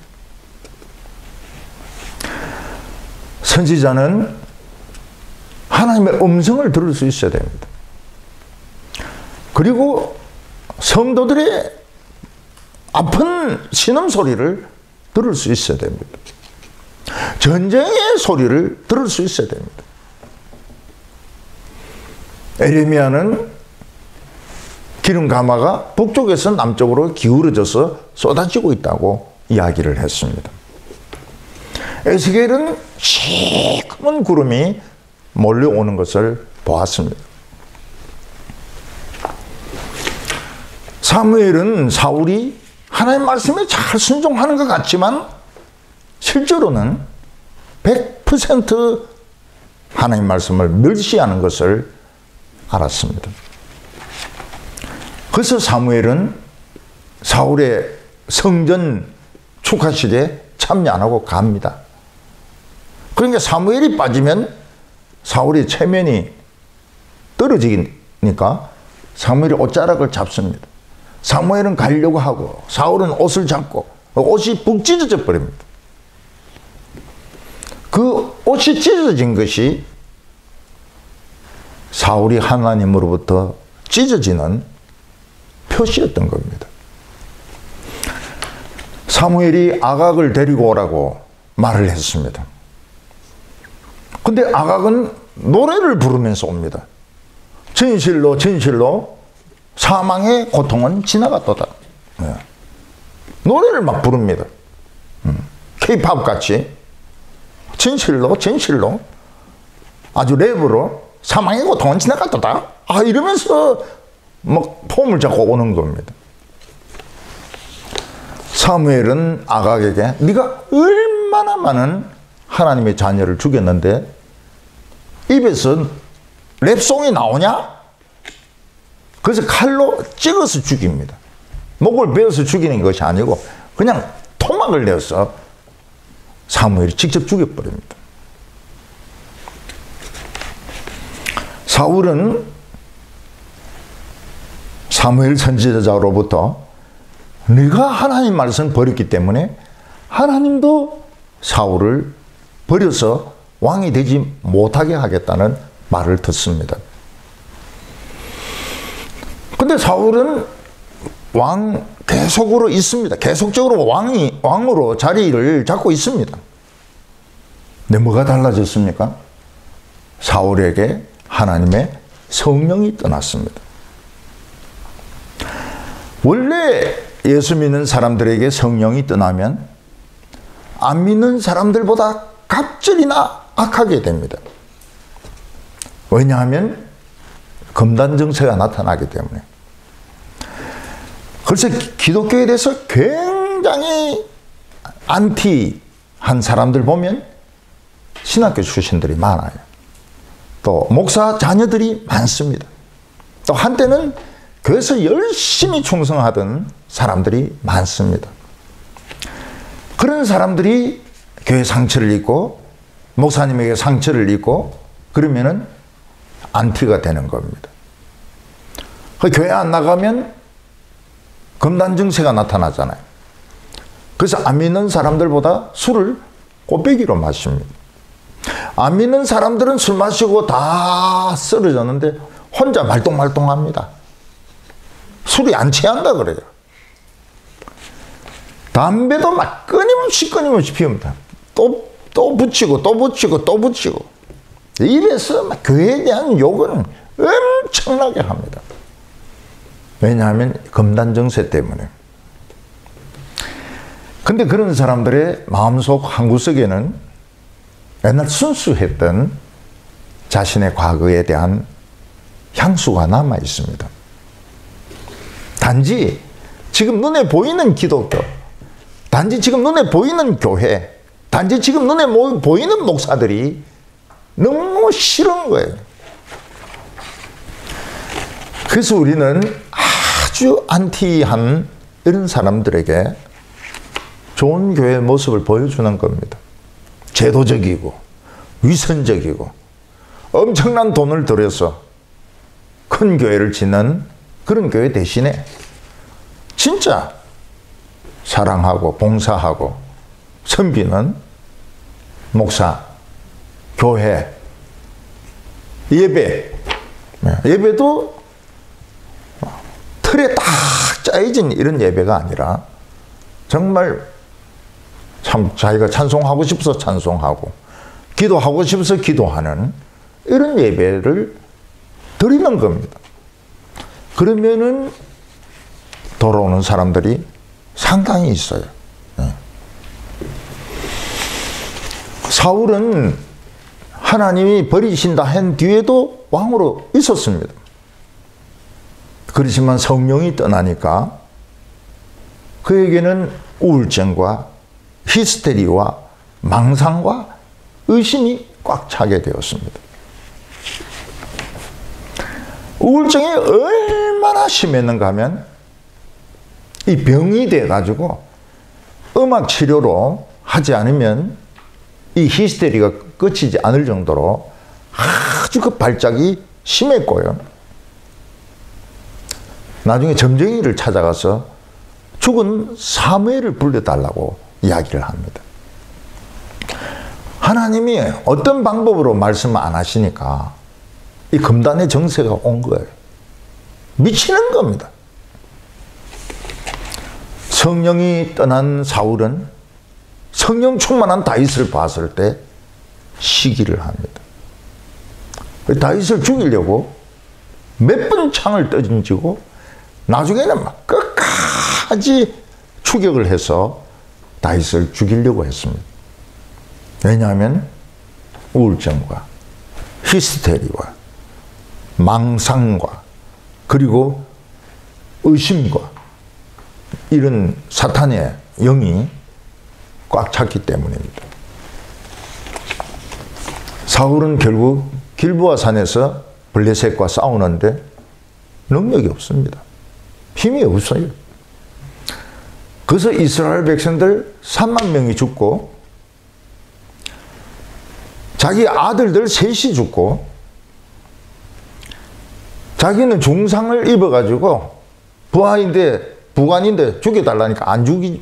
선지자는 하나님의 음성을 들을 수 있어야 됩니다. 그리고 성도들의 아픈 신음소리를 들을 수 있어야 됩니다. 전쟁의 소리를 들을 수 있어야 됩니다. 에레미야는 기름 가마가 북쪽에서 남쪽으로 기울어져서 쏟아지고 있다고 이야기를 했습니다. 에스겔은 시커먼 구름이 몰려오는 것을 보았습니다. 사무엘은 사울이 하나님 말씀에 잘 순종하는 것 같지만 실제로는 100% 하나님 말씀을 멸시하는 것을 알았습니다. 그래서 사무엘은 사울의 성전 축하식에 참여 안 하고 갑니다. 그러니까 사무엘이 빠지면 사울의 체면이 떨어지니까 사무엘이 옷자락을 잡습니다. 사무엘은 가려고 하고 사울은 옷을 잡고 옷이 북 찢어져 버립니다. 그 옷이 찢어진 것이 사울이 하나님으로부터 찢어지는 표시였던 겁니다. 사무엘이 아각을 데리고 오라고 말을 했습니다. 근데 아각은 노래를 부르면서 옵니다. 진실로 진실로 사망의 고통은 지나갔도다. 네. 노래를 막 부릅니다. K-팝 같이 진실로 진실로 아주 랩으로 사망의 고통은 지나갔도다. 이러면서 막 폼을 잡고 오는 겁니다. 사무엘은 아각에게 네가 얼마나 많은 하나님의 자녀를 죽였는데 입에서 랩송이 나오냐? 그래서 칼로 찍어서 죽입니다. 목을 베어서 죽이는 것이 아니고 그냥 토막을 내어서 사무엘이 직접 죽여버립니다. 사울은 사무엘 선지자로부터 네가 하나님 말씀을 버렸기 때문에 하나님도 사울을 버려서 왕이 되지 못하게 하겠다는 말을 듣습니다. 근데 사울은 계속으로 있습니다. 계속적으로 왕으로 자리를 잡고 있습니다. 근데 뭐가 달라졌습니까? 사울에게 하나님의 성령이 떠났습니다. 원래 예수 믿는 사람들에게 성령이 떠나면 안 믿는 사람들보다 갑절이나 악하게 됩니다. 왜냐하면 금단 정세가 나타나기 때문에. 그래서 기독교에 대해서 굉장히 안티한 사람들 보면 신학교 출신들이 많아요. 또 목사 자녀들이 많습니다. 또 한때는 교회에서 열심히 충성하던 사람들이 많습니다. 그런 사람들이 교회 상처를 입고 목사님에게 상처를 입고 그러면은 안티가 되는 겁니다. 교회 안 나가면 금단 증세가 나타나잖아요. 그래서 안 믿는 사람들보다 술을 꼬배기로 마십니다. 안 믿는 사람들은 술 마시고 다 쓰러졌는데 혼자 말똥말똥합니다. 술이 안 취한다 그래요. 담배도 막 끊임없이 피웁니다. 또 붙이고 또 붙이고 또 붙이고. 이래서 막 교회에 대한 욕은 엄청나게 합니다. 왜냐하면 금단정세 때문에. 근데 그런 사람들의 마음속 한구석에는 옛날 순수했던 자신의 과거에 대한 향수가 남아 있습니다. 단지 지금 눈에 보이는 기독교, 단지 지금 눈에 보이는 교회, 단지 지금 눈에 보이는 목사들이 너무 싫은 거예요. 그래서 우리는 아주 안티한 이런 사람들에게 좋은 교회의 모습을 보여주는 겁니다. 제도적이고 위선적이고 엄청난 돈을 들여서 큰 교회를 짓는 그런 교회 대신에 진짜 사랑하고 봉사하고 섬기는 목사, 교회, 예배도 틀에 딱 짜여진 이런 예배가 아니라 정말 참 자기가 찬송하고 싶어서 찬송하고 기도하고 싶어서 기도하는 이런 예배를 드리는 겁니다. 그러면은 돌아오는 사람들이 상당히 있어요. 사울은 하나님이 버리신다 한 뒤에도 왕으로 있었습니다. 그렇지만 성령이 떠나니까 그에게는 우울증과 히스테리와 망상과 의심이 꽉 차게 되었습니다. 우울증이 얼마나 심했는가 하면 이 병이 돼가지고 음악 치료로 하지 않으면 이 히스테리가 끝이지 않을 정도로 아주 그 발작이 심했고요. 나중에 점쟁이를 찾아가서 죽은 사무엘을 불러달라고 이야기를 합니다. 하나님이 어떤 방법으로 말씀 안 하시니까 이 금단의 정세가 온 거예요. 미치는 겁니다. 성령이 떠난 사울은 성령 충만한 다윗을 봤을 때 시기를 합니다. 다윗을 죽이려고 몇 번 창을 던지고 나중에는 막 끝까지 추격을 해서 다윗을 죽이려고 했습니다. 왜냐하면 우울증과 히스테리와 망상과 그리고 의심과 이런 사탄의 영이 꽉 찼기 때문입니다. 사울은 결국 길보아 산에서 블레셋과 싸우는데 능력이 없습니다. 힘이 없어요. 그래서 이스라엘 백성들 3만 명이 죽고 자기 아들들 셋이 죽고 자기는 중상을 입어가지고 부관인데 죽여달라니까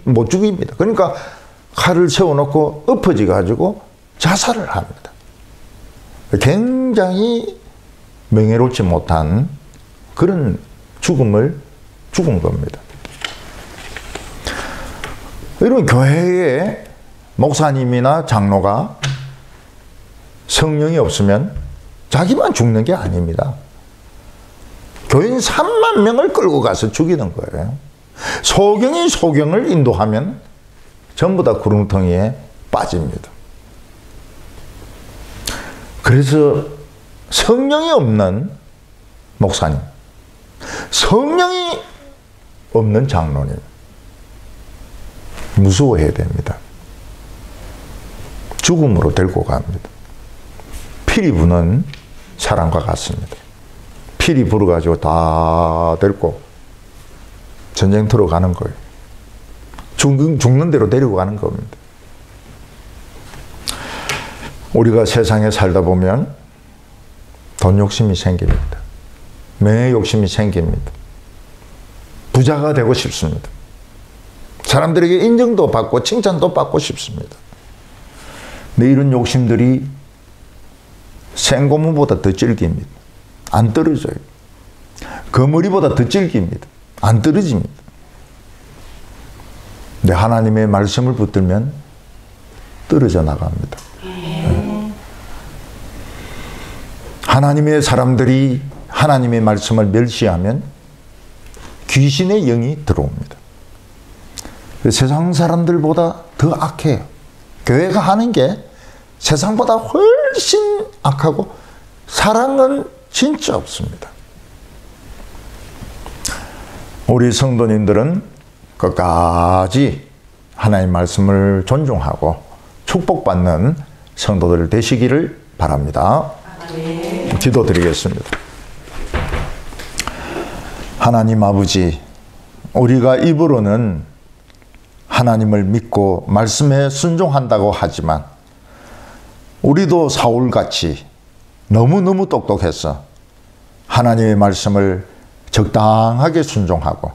못 죽입니다. 그러니까 칼을 세워놓고 엎어져 가지고 자살을 합니다. 굉장히 명예롭지 못한 그런 죽음을 죽은 겁니다. 여러분, 교회에 목사님이나 장로가 성령이 없으면 자기만 죽는 게 아닙니다. 교인 3만 명을 끌고 가서 죽이는 거예요. 소경이 소경을 인도하면 전부 다 구렁텅이에 빠집니다. 그래서 성령이 없는 목사님, 성령이 없는 장로님, 무서워해야 됩니다. 죽음으로 데리고 갑니다. 피리 부는 사람과 같습니다. 피리 불어가지고 다 데리고 전쟁터로 가는 거예요. 죽는 대로 데리고 가는 겁니다. 우리가 세상에 살다 보면 돈 욕심이 생깁니다. 명예 욕심이 생깁니다. 부자가 되고 싶습니다. 사람들에게 인정도 받고 칭찬도 받고 싶습니다. 근데 이런 욕심들이 생고무보다 더 질깁니다. 안 떨어져요. 거머리보다 더 질깁니다. 안 떨어집니다. 근데 하나님의 말씀을 붙들면 떨어져 나갑니다. 하나님의 사람들이 하나님의 말씀을 멸시하면 귀신의 영이 들어옵니다. 세상 사람들보다 더 악해요. 교회가 하는 게 세상보다 훨씬 악하고 사랑은 진짜 없습니다. 우리 성도님들은 끝까지 하나님 말씀을 존중하고 축복받는 성도들 되시기를 바랍니다. 기도드리겠습니다. 하나님 아버지, 우리가 입으로는 하나님을 믿고 말씀에 순종한다고 하지만 우리도 사울같이 너무너무 똑똑해서 하나님의 말씀을 적당하게 순종하고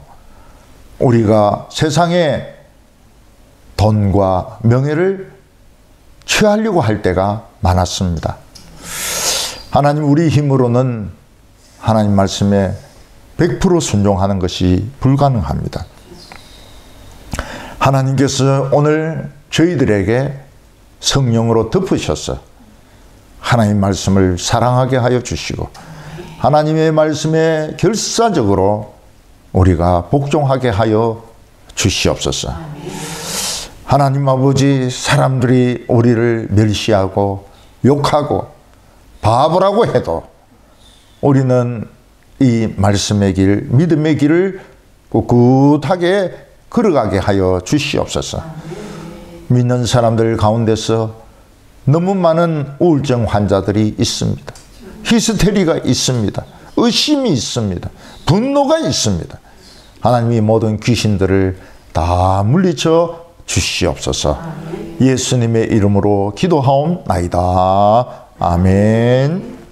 우리가 세상의 돈과 명예를 취하려고 할 때가 많았습니다. 하나님, 우리 힘으로는 하나님 말씀에 100% 순종하는 것이 불가능합니다. 하나님께서 오늘 저희들에게 성령으로 덮으셔서 하나님 말씀을 사랑하게 하여 주시고 하나님의 말씀에 결사적으로 우리가 복종하게 하여 주시옵소서. 하나님 아버지, 사람들이 우리를 멸시하고 욕하고 바보라고 해도 우리는 이 말씀의 길, 믿음의 길을 꿋꿋하게 걸어가게 하여 주시옵소서. 믿는 사람들 가운데서 너무 많은 우울증 환자들이 있습니다. 히스테리가 있습니다. 의심이 있습니다. 분노가 있습니다. 하나님이 모든 귀신들을 다 물리쳐 주시옵소서. 예수님의 이름으로 기도하옵나이다. 아멘.